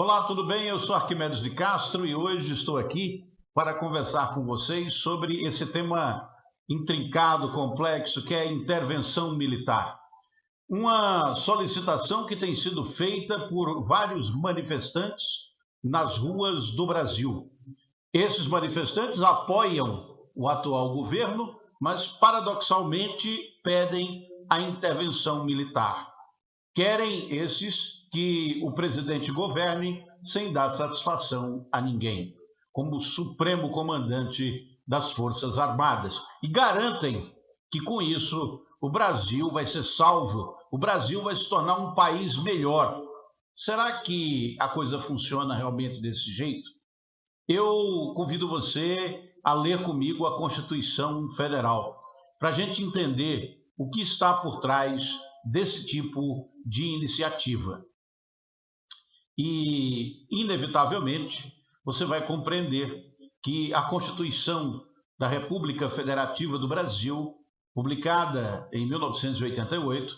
Olá, tudo bem? Eu sou Arquimedes de Castro e hoje estou aqui para conversar com vocês sobre esse tema intrincado, complexo, que é a intervenção militar. Uma solicitação que tem sido feita por vários manifestantes nas ruas do Brasil. Esses manifestantes apoiam o atual governo, mas paradoxalmente pedem a intervenção militar. Querem esses que o presidente governe sem dar satisfação a ninguém, como supremo comandante das Forças Armadas. E garantem que com isso o Brasil vai ser salvo, o Brasil vai se tornar um país melhor. Será que a coisa funciona realmente desse jeito? Eu convido você a ler comigo a Constituição Federal, para a gente entender o que está por trás desse tipo de iniciativa. E, inevitavelmente, você vai compreender que a Constituição da República Federativa do Brasil, publicada em 1988,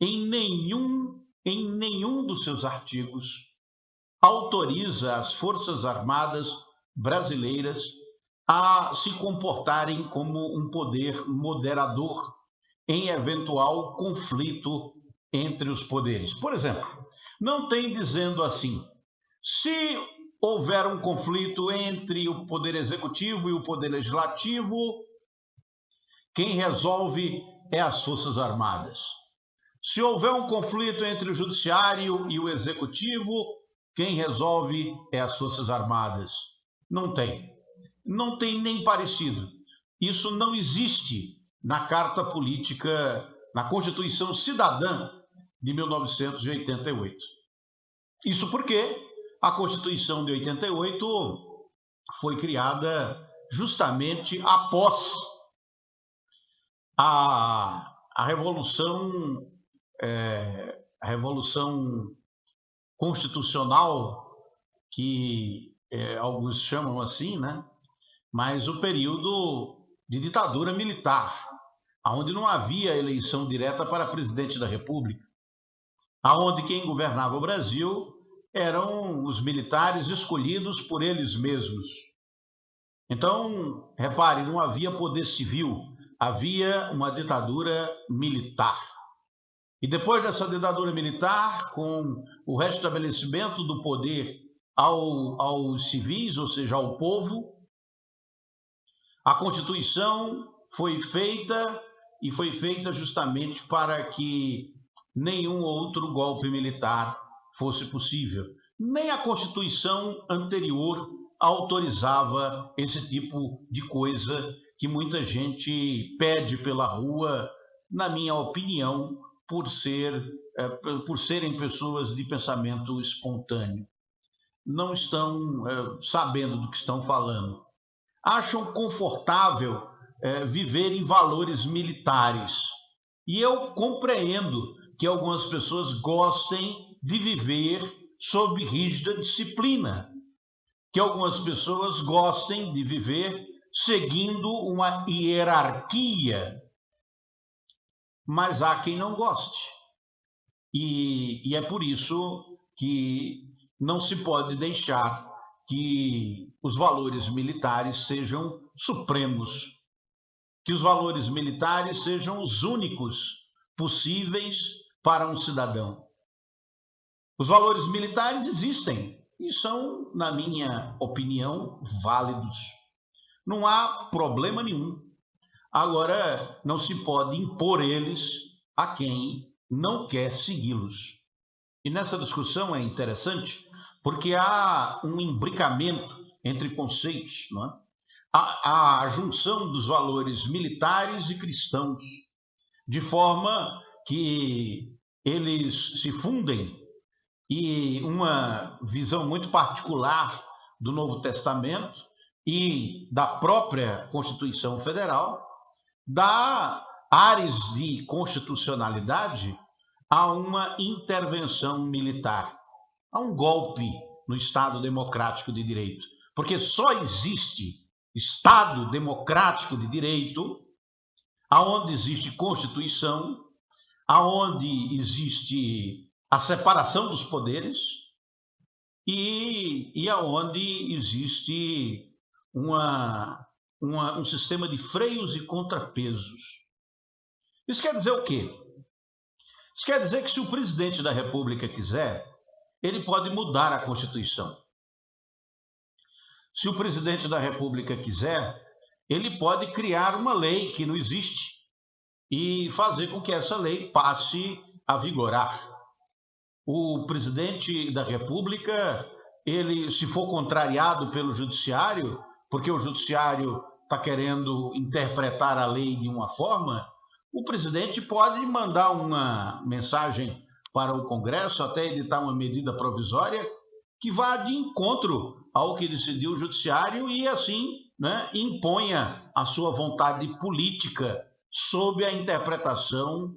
em nenhum dos seus artigos autoriza as Forças Armadas brasileiras a se comportarem como um poder moderador em eventual conflito entre os poderes. Por exemplo, não tem dizendo assim: se houver um conflito entre o poder executivo e o poder legislativo, quem resolve é as Forças Armadas. Se houver um conflito entre o judiciário e o executivo, quem resolve é as Forças Armadas. Não tem. Não tem nem parecido. Isso não existe na Carta Política, na Constituição Cidadã de 1988. Isso porque a Constituição de 88 foi criada justamente após a Revolução, a Revolução Constitucional, que alguns chamam assim, né? Mas o período de ditadura militar, onde não havia eleição direta para presidente da República, onde quem governava o Brasil eram os militares escolhidos por eles mesmos. Então, repare, não havia poder civil, havia uma ditadura militar. E depois dessa ditadura militar, com o restabelecimento do poder aos civis, ou seja, ao povo, a Constituição foi feita e foi feita justamente para que nenhum outro golpe militar fosse possível. Nem a Constituição anterior autorizava esse tipo de coisa que muita gente pede pela rua, na minha opinião, por serem pessoas de pensamento espontâneo. Não estão sabendo do que estão falando. Acham confortável viver em valores militares. E eu compreendo que algumas pessoas gostem de viver sob rígida disciplina, que algumas pessoas gostem de viver seguindo uma hierarquia, mas há quem não goste. E é por isso que não se pode deixar que os valores militares sejam supremos, que os valores militares sejam os únicos possíveis para um cidadão. Os valores militares existem e são, na minha opinião, válidos. Não há problema nenhum. Agora, não se pode impor eles a quem não quer segui-los. E nessa discussão é interessante porque há um imbricamento entre conceitos, não é? A junção dos valores militares e cristãos, de forma que eles se fundem e uma visão muito particular do Novo Testamento e da própria Constituição Federal dá ares de constitucionalidade a uma intervenção militar, a um golpe no Estado Democrático de Direito. Porque só existe Estado Democrático de Direito aonde existe Constituição, aonde existe a separação dos poderes e aonde existe um sistema de freios e contrapesos. Isso quer dizer o quê? Isso quer dizer que se o presidente da República quiser, ele pode mudar a Constituição. Se o presidente da República quiser, ele pode criar uma lei que não existe e fazer com que essa lei passe a vigorar. O presidente da República, ele, se for contrariado pelo judiciário, porque o judiciário está querendo interpretar a lei de uma forma, o presidente pode mandar uma mensagem para o Congresso, até editar uma medida provisória que vá de encontro ao que decidiu o judiciário e assim, né, imponha a sua vontade política sob a interpretação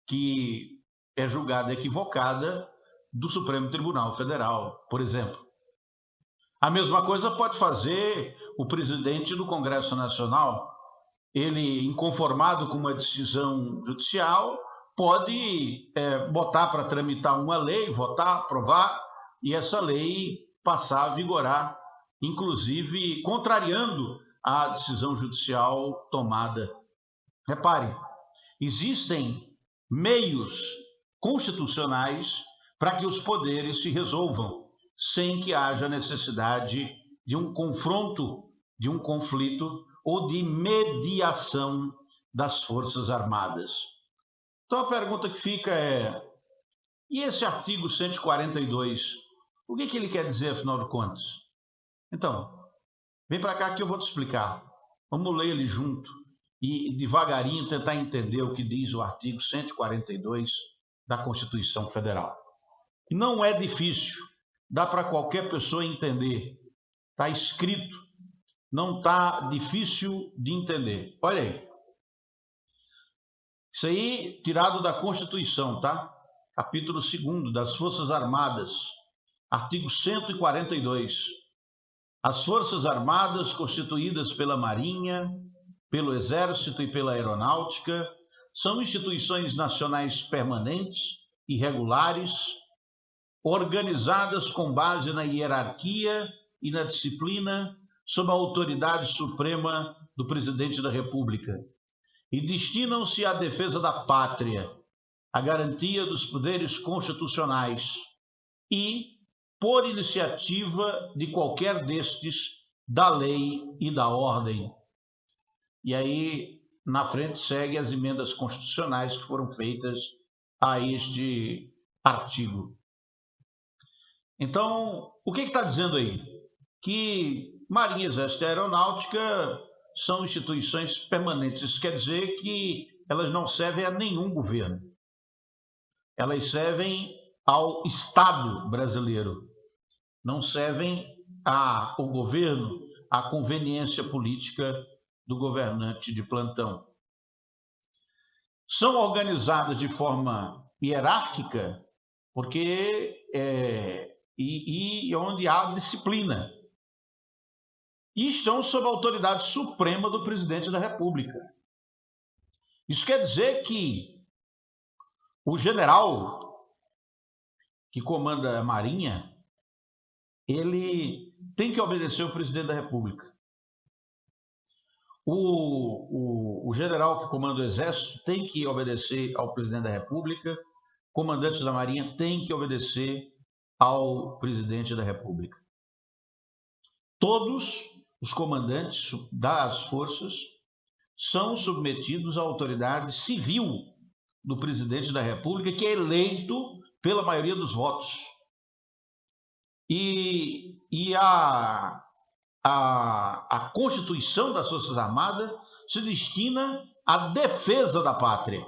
que é julgada equivocada do Supremo Tribunal Federal, por exemplo. A mesma coisa pode fazer o presidente do Congresso Nacional. Ele, inconformado com uma decisão judicial, pode botar para tramitar uma lei, votar, aprovar, e essa lei passar a vigorar, inclusive contrariando a decisão judicial tomada. Repare, existem meios constitucionais para que os poderes se resolvam, sem que haja necessidade de um confronto, de um conflito ou de mediação das Forças Armadas. Então a pergunta que fica é: e esse artigo 142, o que ele quer dizer, afinal de contas? Então, vem para cá que eu vou te explicar. Vamos ler ele junto e devagarinho tentar entender o que diz o artigo 142 da Constituição Federal. Não é difícil, dá para qualquer pessoa entender. Está escrito, não está difícil de entender. Olha aí. Isso aí tirado da Constituição, tá? Capítulo 2 das Forças Armadas, artigo 142. As Forças Armadas, constituídas pela Marinha, pelo Exército e pela Aeronáutica, são instituições nacionais permanentes e regulares, organizadas com base na hierarquia e na disciplina, sob a autoridade suprema do Presidente da República, e destinam-se à defesa da pátria, à garantia dos poderes constitucionais e, por iniciativa de qualquer destes, da lei e da ordem. E aí, na frente, segue as emendas constitucionais que foram feitas a este artigo. Então, o que está dizendo aí? Que Marinha, Exército e Aeronáutica são instituições permanentes. Isso quer dizer que elas não servem a nenhum governo. Elas servem ao Estado brasileiro. Não servem ao governo, à conveniência política do governante de plantão. São organizadas de forma hierárquica, porque onde há disciplina. E estão sob a autoridade suprema do presidente da República. Isso quer dizer que o general que comanda a Marinha, ele tem que obedecer ao presidente da República. O general que comanda o Exército tem que obedecer ao presidente da República, comandantes da Marinha têm que obedecer ao presidente da República. Todos os comandantes das forças são submetidos à autoridade civil do presidente da República, que é eleito pela maioria dos votos. E a Constituição das Forças Armadas se destina à defesa da pátria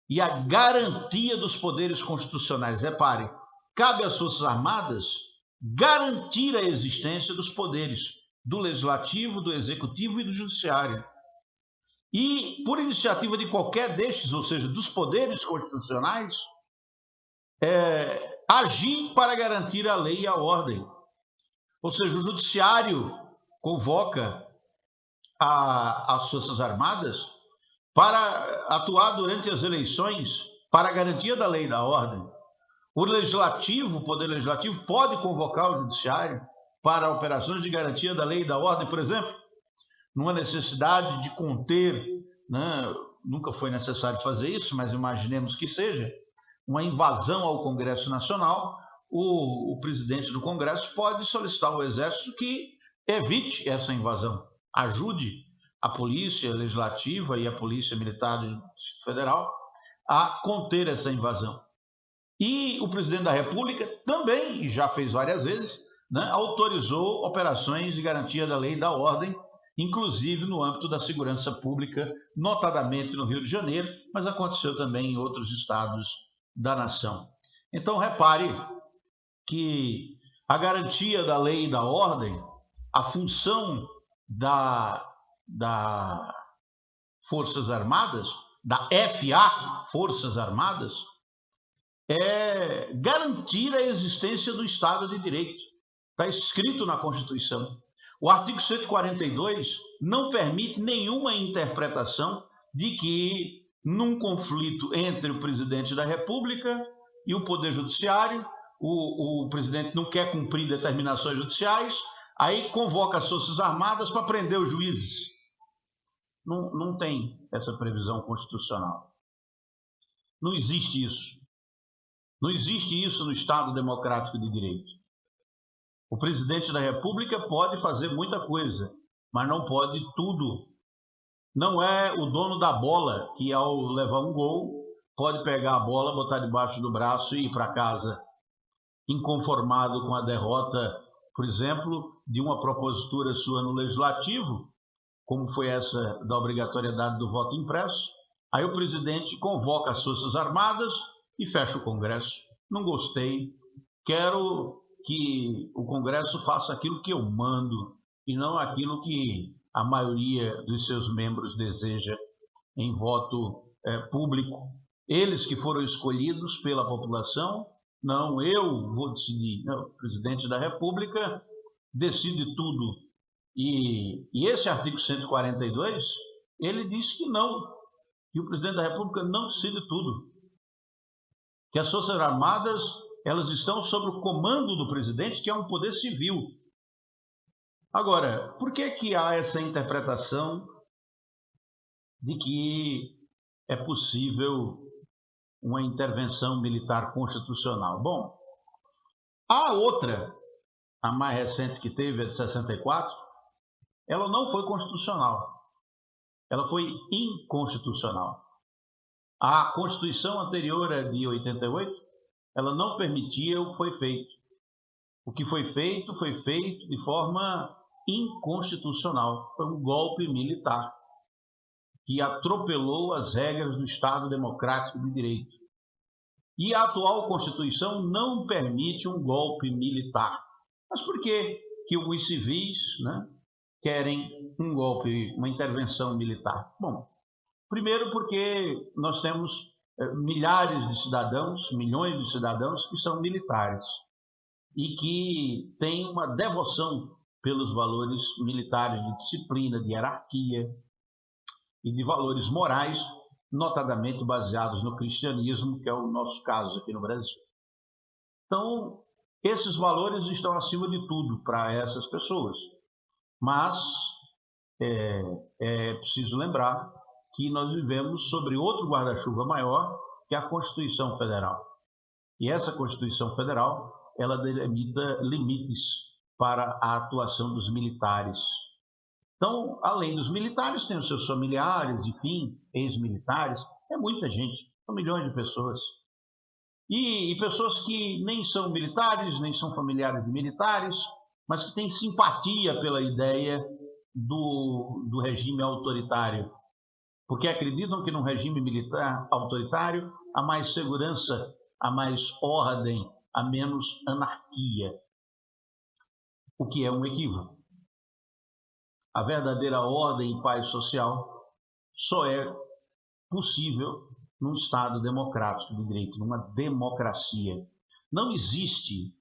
e à garantia dos poderes constitucionais. Repare, cabe às Forças Armadas garantir a existência dos poderes do Legislativo, do Executivo e do Judiciário. E, por iniciativa de qualquer destes, ou seja, dos poderes constitucionais, agir para garantir a lei e a ordem. Ou seja, o Judiciário convoca as Forças Armadas para atuar durante as eleições para a garantia da lei e da ordem. O Poder Legislativo, pode convocar o Judiciário para operações de garantia da lei e da ordem, por exemplo, numa necessidade de conter, né, nunca foi necessário fazer isso, mas imaginemos que seja, uma invasão ao Congresso Nacional, o presidente do Congresso pode solicitar ao Exército que evite essa invasão, ajude a Polícia Legislativa e a Polícia Militar do Distrito Federal a conter essa invasão. E o presidente da República também, e já fez várias vezes, né, autorizou operações de garantia da lei e da ordem, inclusive no âmbito da segurança pública, notadamente no Rio de Janeiro, mas aconteceu também em outros estados da nação. Então, repare que a garantia da lei e da ordem, a função da Forças Armadas, da FA, Forças Armadas, é garantir a existência do Estado de Direito. Está escrito na Constituição. O artigo 142 não permite nenhuma interpretação de que, num conflito entre o presidente da República e o Poder Judiciário, o presidente não quer cumprir determinações judiciais, aí convoca as Forças Armadas para prender os juízes. Não tem essa previsão constitucional. Não existe isso. Não existe isso no Estado Democrático de Direito. O presidente da República pode fazer muita coisa, mas não pode tudo. Não é o dono da bola que, ao levar um gol, pode pegar a bola, botar debaixo do braço e ir para casa, inconformado com a derrota, por exemplo, de uma propositura sua no Legislativo, como foi essa da obrigatoriedade do voto impresso. Aí o presidente convoca as Forças Armadas e fecha o Congresso. Não gostei, quero que o Congresso faça aquilo que eu mando e não aquilo que a maioria dos seus membros deseja em voto público. Eles que foram escolhidos pela população, não, eu vou decidir. Não, o presidente da República decide tudo. E esse artigo 142, ele diz que não, que o presidente da República não decide tudo. Que as Forças Armadas, elas estão sob o comando do presidente, que é um poder civil. Agora, por que há essa interpretação de que é possível uma intervenção militar constitucional? Bom, a outra, a mais recente que teve, a de 64, ela não foi constitucional. Ela foi inconstitucional. A Constituição anterior, a de 88, ela não permitia o que foi feito. O que foi feito de forma inconstitucional. Foi um golpe militar que atropelou as regras do Estado Democrático de Direito. E a atual Constituição não permite um golpe militar. Mas por que os civis, né, querem um golpe, uma intervenção militar? Bom, primeiro porque nós temos milhares de cidadãos, milhões de cidadãos que são militares e que têm uma devoção pelos valores militares de disciplina, de hierarquia e de valores morais, notadamente baseados no cristianismo, que é o nosso caso aqui no Brasil. Então, esses valores estão acima de tudo para essas pessoas. Mas é preciso lembrar que nós vivemos sobre outro guarda-chuva maior, que é a Constituição Federal. E essa Constituição Federal, ela delimita limites para a atuação dos militares. Então, além dos militares, tem os seus familiares, enfim, ex-militares, é muita gente, são milhões de pessoas. E pessoas que nem são militares, nem são familiares de militares, mas que têm simpatia pela ideia do regime autoritário, porque acreditam que num regime militar autoritário há mais segurança, há mais ordem, há menos anarquia, o que é um equívoco. A verdadeira ordem e paz social só é possível num Estado democrático de direito, numa democracia. Não existe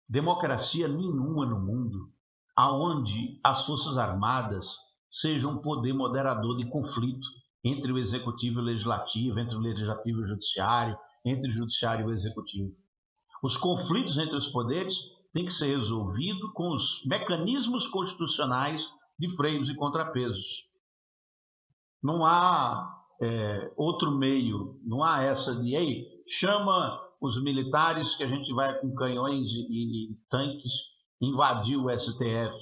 democracia nenhuma no mundo aonde as Forças Armadas sejam um poder moderador de conflito entre o Executivo e o Legislativo, entre o Legislativo e o Judiciário, entre o Judiciário e o Executivo. Os conflitos entre os poderes têm que ser resolvidos com os mecanismos constitucionais de freios e contrapesos. Não há outro meio, não há essa de, ei, chama os militares que a gente vai com canhões e tanques invadir o STF,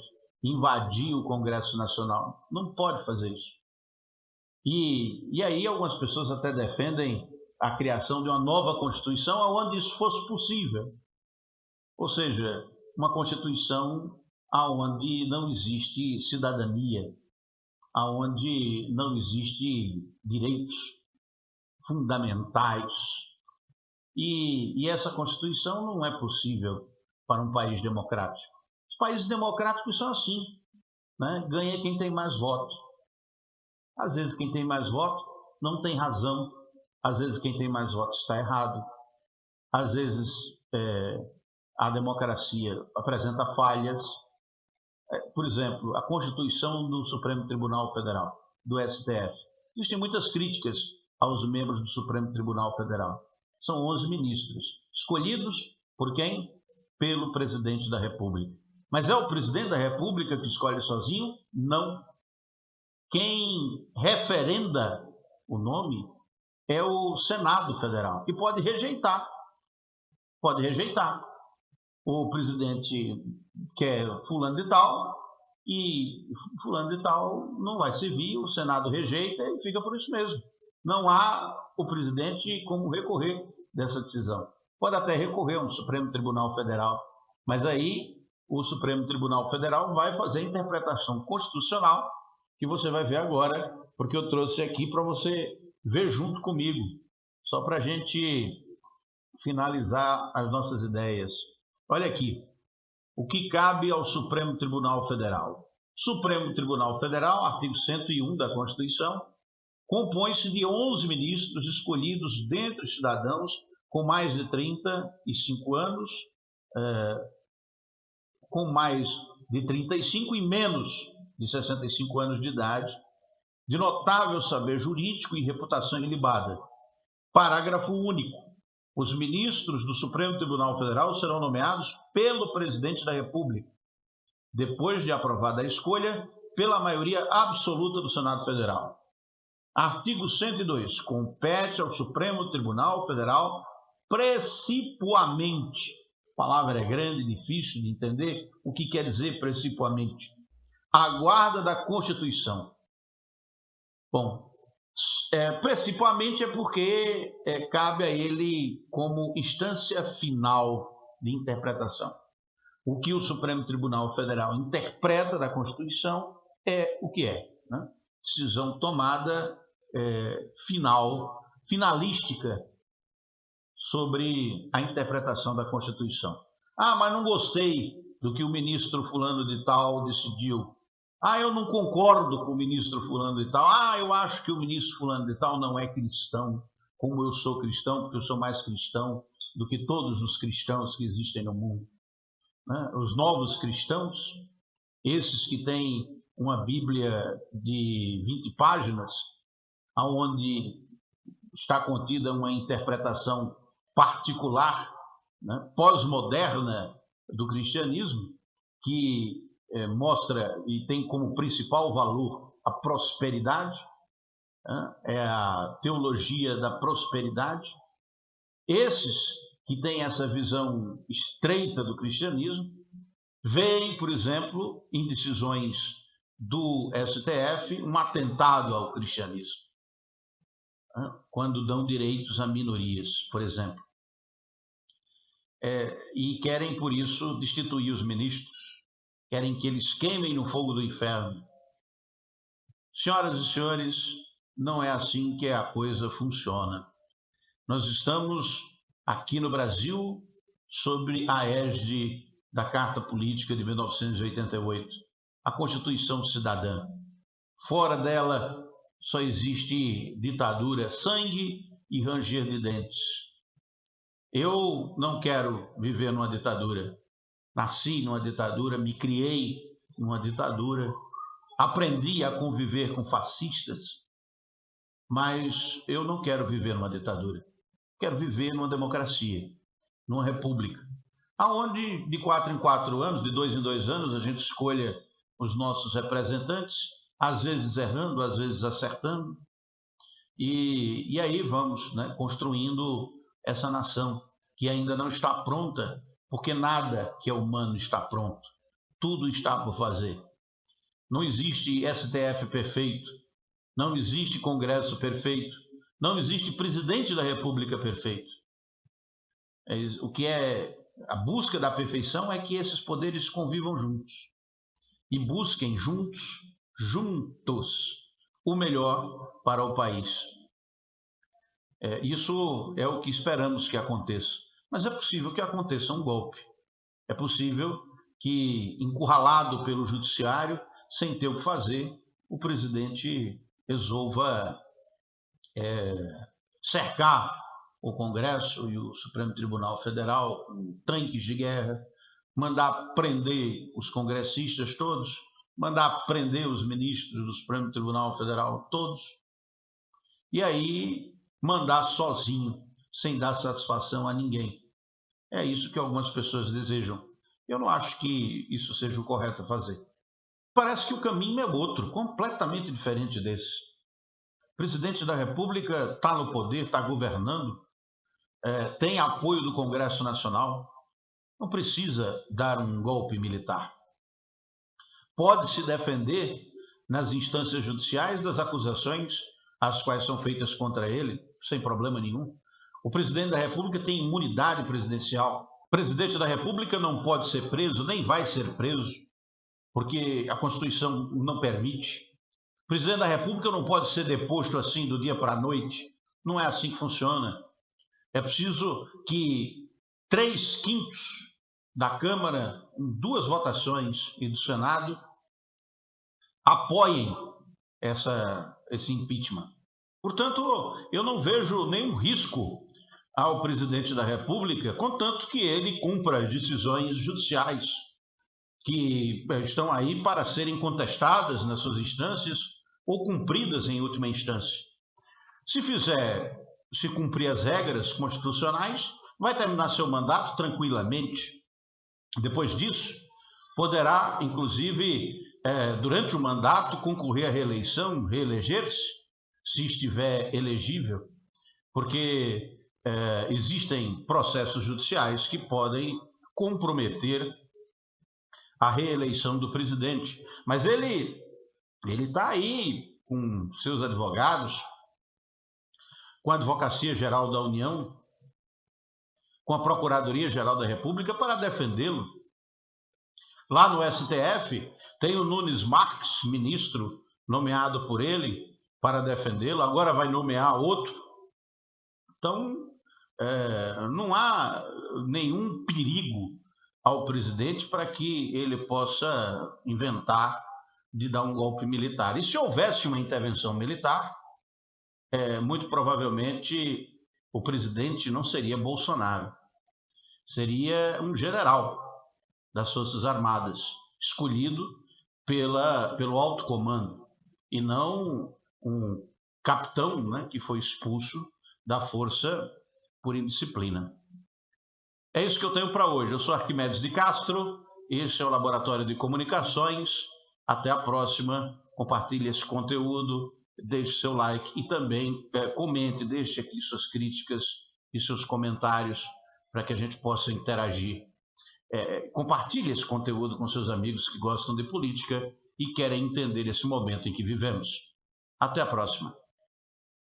invadir o Congresso Nacional. Não pode fazer isso. E aí algumas pessoas até defendem a criação de uma nova Constituição onde isso fosse possível. Ou seja, uma Constituição onde não existe cidadania, onde não existe direitos fundamentais. E essa Constituição não é possível para um país democrático. Os países democráticos são assim, né? Ganha quem tem mais votos. Às vezes quem tem mais votos não tem razão, às vezes quem tem mais votos está errado, às vezes a democracia apresenta falhas. Por exemplo, a Constituição do Supremo Tribunal Federal, do STF. Existem muitas críticas aos membros do Supremo Tribunal Federal. São 11 ministros, escolhidos por quem? Pelo presidente da República. Mas é o presidente da República que escolhe sozinho? Não. Quem referenda o nome é o Senado Federal, que pode rejeitar. Pode rejeitar. O presidente quer fulano de tal e fulano de tal não vai servir, o Senado rejeita e fica por isso mesmo. Não há o presidente como recorrer dessa decisão. Pode até recorrer ao Supremo Tribunal Federal, mas aí o Supremo Tribunal Federal vai fazer a interpretação constitucional que você vai ver agora, porque eu trouxe aqui para você ver junto comigo, só para a gente finalizar as nossas ideias. Olha aqui, o que cabe ao Supremo Tribunal Federal. Supremo Tribunal Federal, artigo 101 da Constituição, compõe-se de 11 ministros escolhidos dentre os cidadãos com mais de 35 anos, com mais de 35 e menos de 65 anos de idade, de notável saber jurídico e reputação ilibada. Parágrafo único. Os ministros do Supremo Tribunal Federal serão nomeados pelo presidente da República, depois de aprovada a escolha pela maioria absoluta do Senado Federal. Artigo 102. Compete ao Supremo Tribunal Federal precipuamente. A palavra é grande, difícil de entender. O que quer dizer precipuamente? A guarda da Constituição. Bom, precipuamente é porque cabe a ele como instância final de interpretação. O que o Supremo Tribunal Federal interpreta da Constituição é o que é, né? Decisão tomada finalística sobre a interpretação da Constituição. Ah, mas não gostei do que o ministro fulano de tal decidiu. Ah, eu não concordo com o ministro fulano de tal. Ah, eu acho que o ministro fulano de tal não é cristão, como eu sou cristão, porque eu sou mais cristão do que todos os cristãos que existem no mundo. Né? Os novos cristãos, esses que têm uma Bíblia de 20 páginas, onde está contida uma interpretação particular, né, pós-moderna do cristianismo, que mostra e tem como principal valor a prosperidade, né, é a teologia da prosperidade. Esses que têm essa visão estreita do cristianismo veem, por exemplo, em decisões do STF, um atentado ao cristianismo, né, quando dão direitos a minorias, por exemplo. E querem, por isso, destituir os ministros, querem que eles queimem no fogo do inferno. Senhoras e senhores, não é assim que a coisa funciona. Nós estamos aqui no Brasil sob a égide da Carta Política de 1988, a Constituição Cidadã. Fora dela só existe ditadura, sangue e ranger de dentes. Eu não quero viver numa ditadura. Nasci numa ditadura, me criei numa ditadura, aprendi a conviver com fascistas, mas eu não quero viver numa ditadura. Quero viver numa democracia numa república, aonde de 4 em 4 anos, de 2 em 2 anos, a gente escolha os nossos representantes, às vezes errando, às vezes acertando, e aí vamos, né, construindo essa nação que ainda não está pronta, porque nada que é humano está pronto, tudo está por fazer. Não existe STF perfeito, não existe Congresso perfeito, não existe presidente da República perfeito. O que é a busca da perfeição é que esses poderes convivam juntos e busquem juntos, o melhor para o país. Isso é o que esperamos que aconteça. Mas é possível que aconteça um golpe. É possível que, encurralado pelo judiciário, sem ter o que fazer, o presidente resolva cercar o Congresso e o Supremo Tribunal Federal com tanques de guerra, mandar prender os congressistas todos, mandar prender os ministros do Supremo Tribunal Federal todos, e aí mandar sozinho, sem dar satisfação a ninguém. É isso que algumas pessoas desejam. Eu não acho que isso seja o correto a fazer. Parece que o caminho é outro, completamente diferente desse. O presidente da República está no poder, está governando, tem apoio do Congresso Nacional, não precisa dar um golpe militar. Pode se defender nas instâncias judiciais das acusações as quais são feitas contra ele, sem problema nenhum. O presidente da República tem imunidade presidencial. O presidente da República não pode ser preso, nem vai ser preso, porque a Constituição não permite. O presidente da República não pode ser deposto assim do dia para a noite. Não é assim que funciona. É preciso que 3/5 da Câmara, em 2 votações, e do Senado, apoiem esse impeachment. Portanto, eu não vejo nenhum risco ao presidente da República, contanto que ele cumpra as decisões judiciais que estão aí para serem contestadas nas suas instâncias ou cumpridas em última instância. Se cumprir as regras constitucionais, vai terminar seu mandato tranquilamente. Depois disso, poderá, inclusive, durante o mandato, concorrer à reeleição, reeleger-se, se estiver elegível, porque existem processos judiciais que podem comprometer a reeleição do presidente. Mas ele está aí com seus advogados, com a Advocacia Geral da União, com a Procuradoria Geral da República para defendê-lo. Lá no STF tem o Nunes Marques, ministro nomeado por ele para defendê-lo, agora vai nomear outro. Então, não há nenhum perigo ao presidente para que ele possa inventar de dar um golpe militar. E se houvesse uma intervenção militar, muito provavelmente o presidente não seria Bolsonaro, seria um general das Forças Armadas, escolhido pelo alto comando, e não um capitão, né, que foi expulso da força por indisciplina. É isso que eu tenho para hoje. Eu sou Arquimedes de Castro, este é o Laboratório de Comunicações. Até a próxima. Compartilhe esse conteúdo, deixe seu like e também comente, deixe aqui suas críticas e seus comentários para que a gente possa interagir. Compartilhe esse conteúdo com seus amigos que gostam de política e querem entender esse momento em que vivemos. Até a próxima.